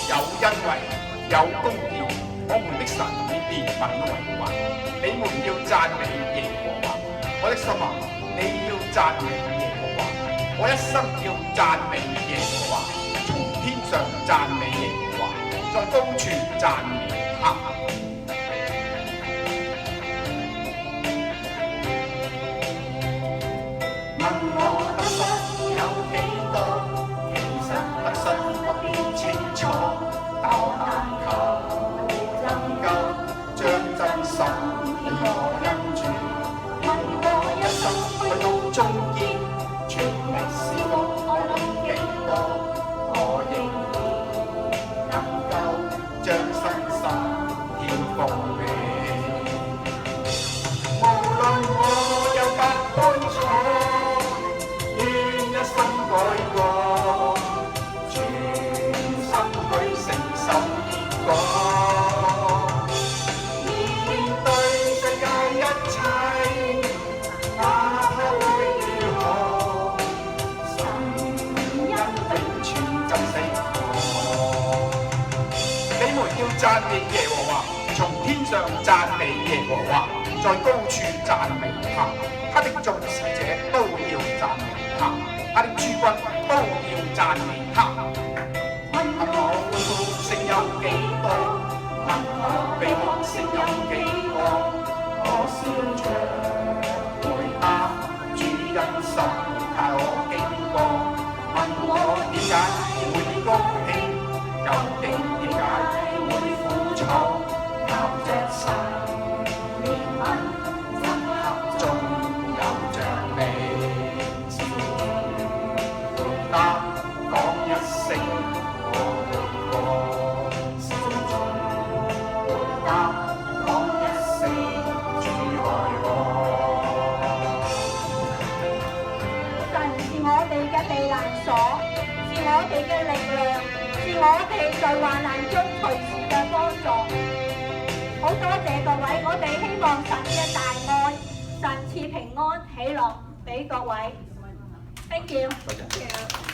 有恩惠，有公義，我們的神以憐憫為懷。你們要讚美耶和華，我的心啊，你要讚美耶和華，我一生要讚美耶和華，從天上讚美耶和華，在高處讚美他。問我得失有幾多？其實得失我便清楚，但求能夠將真心與我因主。問我一生去到中堅，全力是我諗幾多？我仍然能夠將身心獻奉你。無論我有百般錯，願一生改過，全心去承受結果。面對世界一切，哪怕會如何，神恩永存珍惜我。你們要讚美耶和華，從天上讚美耶和華，在高處讚美他。他的眾使者都要讚美他，他的諸軍都要讚美他。問我歡呼聲有幾多？問我悲哭聲有幾多？我笑着回答：主恩深帶我經過。問我點解會高興？究竟點解會苦楚？靠着神憐憫，深刻中有着你。回答講一聲我活過，回答講一聲主愛我。神是我哋嘅避難所，是我哋嘅力量，是我哋在患難中隨時嘅幫助。好多謝各位，我哋希望神嘅大愛、神賜平安喜樂俾各位。Thank you。多謝。